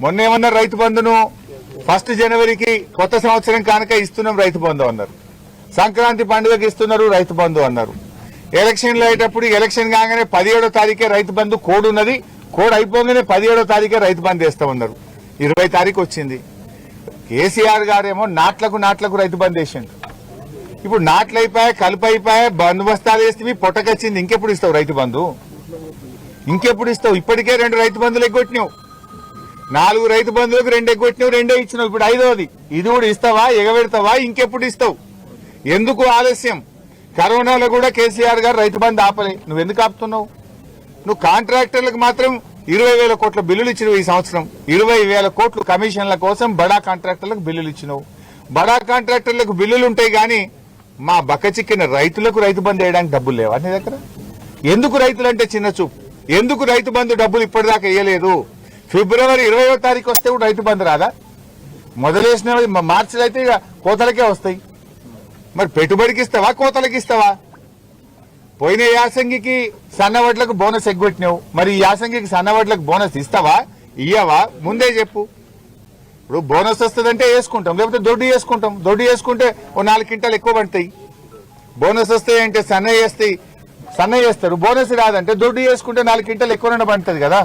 మొన్న ఏమన్నారు, రైతు బంధును 1 జనవరికి కొత్త సంవత్సరం కానుక ఇస్తున్నాం రైతు బంధు అన్నారు. సంక్రాంతి పండుగకి ఇస్తున్నారు రైతు బంధు అన్నారు. ఎలక్షన్లు అయ్యేటప్పుడు ఎలక్షన్ కాగానే 17వ తారీఖే రైతు బంధు కోడ్ ఉన్నది, కోడ్ అయిపోగానే 17వ తారీఖే రైతు బంధు వేస్తామన్నారు. 20 తారీఖు వచ్చింది. కేసీఆర్ గారేమో నాట్లకు రైతు బంధు వేసిండు. ఇప్పుడు నాట్లు అయిపోయా, కలుపు అయిపోయా, బందోబస్తాలు వేస్తే పొట్టకొచ్చింది. ఇంకెప్పుడు ఇస్తావు రైతు బంధు? ఇంకెప్పుడు ఇస్తావు? ఇప్పటికే 2 రైతు బంధులు ఎగ్గొట్టినావు. 4 రైతు బంధువులకు 2 ఎగ్గొట్టినావు, 2 ఇచ్చినావు. ఇప్పుడు 5వది. ఇది కూడా ఇస్తావా? ఎగబెడతావా? ఇంకెప్పుడు ఇస్తావు? ఎందుకు ఆలస్యం? కరోనాలో కూడా కేసీఆర్ గారు రైతు బంధు ఆపలే. నువ్వు ఎందుకు ఆపుతున్నావు? నువ్వు కాంట్రాక్టర్లకు మాత్రం 20,000 కోట్ల బిల్లులు ఇచ్చినావు. ఈ సంవత్సరం 20,000 కోట్లు కమిషన్ల కోసం బడా కాంట్రాక్టర్లకు బిల్లులు ఇచ్చినావు. బడా కాంట్రాక్టర్లకు బిల్లులు ఉంటాయి కానీ మా బక్కచిక్కిన రైతులకు రైతు బంధు వేయడానికి డబ్బులు లేవా నీ దగ్గర? ఎందుకు రైతులంటే చిన్న చూపు? ఎందుకు రైతు బంధు డబ్బులు ఇప్పటిదాకా వేయలేదు? ఫిబ్రవరి 20వ తారీఖు వస్తే కూడా రైతు బంధు రాదా? మొదలేసిన మార్చిలో అయితే ఇక కోతలకే వస్తాయి. మరి పెట్టుబడికి ఇస్తావా, కోతలకి ఇస్తావా? పోయిన యాసంగికి సన్నవడ్లకు బోనస్ ఎగ్గొట్టినావు. మరి ఈ యాసంగికి సన్నవడ్లకు బోనస్ ఇస్తావా, ఇయ్యవా? ముందే చెప్పు. ఇప్పుడు బోనస్ వస్తుందంటే వేసుకుంటాం, లేకపోతే దొడ్డు వేసుకుంటాం. దొడ్డు వేసుకుంటే ఓ 4 క్వింటాలు ఎక్కువ పడతాయి. బోనస్ వస్తాయంటే సన్న వేస్తారు. బోనస్ రాదంటే దొడ్డు వేసుకుంటే 4 క్వింటాలు ఎక్కువ పడుతుంది కదా.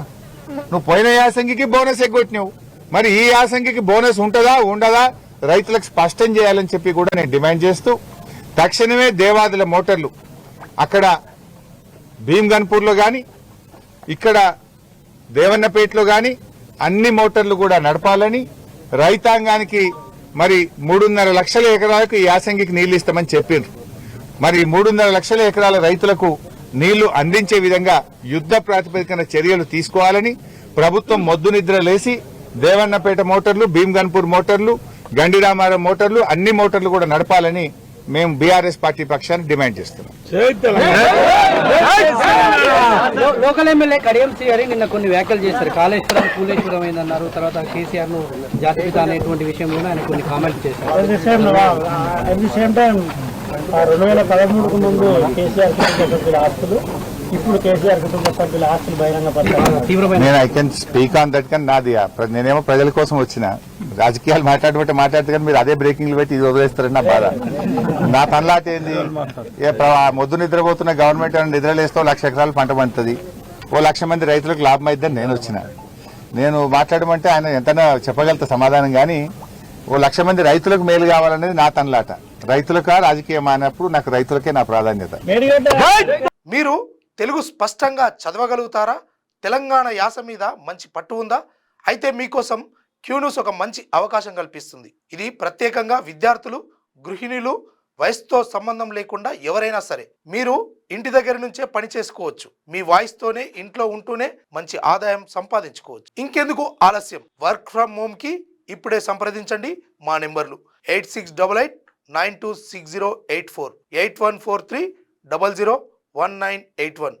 నువ్వు పోయిన యాసంగికి బోనస్ ఎగ్గొట్టినావు. మరి ఈ యాసంగికి బోనస్ ఉంటుందా, ఉండదా? రైతులకు స్పష్టం చేయాలని చెప్పి కూడా నేను డిమాండ్ చేస్తూ, తక్షణమే దేవాదుల మోటార్లు అక్కడ భీమ్గన్పూర్లో కానీ ఇక్కడ దేవన్నపేటలో కానీ అన్ని మోటార్లు కూడా నడపాలని, రైతాంగానికి మరి 3.5 లక్షల ఎకరాలకు ఈ యాసంగికి నీళ్లు ఇస్తామని చెప్పిండ్రు. మరి 3.5 లక్షల ఎకరాల రైతులకు నీళ్లు అందించే విధంగా యుద్ధ ప్రాతిపదికన చర్యలు తీసుకోవాలని, ప్రభుత్వం మొద్దు నిద్ర లేసి దేవన్నపేట మోటార్లు, భీమ్గన్పూర్ మోటార్లు, గండిరామారం మోటార్లు అన్ని మోటార్లు కూడా నడపాలని మేము బీఆర్ఎస్ పార్టీ పక్షాన్ని డిమాండ్ చేస్తున్నాం. లోకల్ ఎమ్మెల్యే కడియం శ్రీహరి నిన్న కొన్ని వ్యాఖ్యలు చేశారు. కాళేశ్వరం కూలేశ్వరం అయిందన్నారు. తర్వాత కేసీఆర్ ను జాతిపిత అనేటువంటి విషయంలో ఆయన కొన్ని కామెంట్లు చేశారు. 2013కు ముందు కేసీఆర్ కుటుంబ సభ్యుల ఆస్తులు, ఇప్పుడు కేసీఆర్ కుటుంబ సభ్యుల ఆస్తులు బహిరంగపరచారు. నేను I can speak on that. కానీ నాది నేనేమో ప్రజల కోసం వచ్చిన రాజకీయాలు మాట్లాడితే కానీ మీరు అదే బ్రేకింగ్లు పెట్టి ఇది వదిలేస్తారని నా బాధ. నా పనిలాట ఏంది? మొద్దు నిద్రపోతున్న గవర్నమెంట్ నిద్రలేస్తే 1,00,000 ఎకరాలు పంట పండుతుంది. 1,00,000 మంది రైతులకు లాభం అయిద్దని నేను వచ్చిన. నేను మాట్లాడమంటే ఆయన ఎంతైనా చెప్పగలుగుతా సమాధానం. కానీ 1,00,000 మంది రైతులకు మేలు కావాలనేది నా తనలాట. రైతులకా రాజకీయం అన్నప్పుడు నాకు రైతులకే నా ప్రాధాన్యత. మీరు తెలుగు స్పష్టంగా చదవగలుగుతారా? తెలంగాణ యాస మీద మంచి పట్టు ఉందా? అయితే మీకోసం క్యూన్యూస్ ఒక మంచి అవకాశం కల్పిస్తుంది. ఇది ప్రత్యేకంగా విద్యార్థులు, గృహిణులు, వయసుతో సంబంధం లేకుండా ఎవరైనా సరే మీరు ఇంటి దగ్గర నుంచే పని చేసుకోవచ్చు. మీ వాయిస్ తోనే ఇంట్లో ఉంటూనే మంచి ఆదాయం సంపాదించుకోవచ్చు. ఇంకెందుకు ఆలస్యం? వర్క్ ఫ్రమ్ హోమ్ కి ఇప్పుడే సంప్రదించండి. మా నెంబర్లు 8688926084, 8143001981.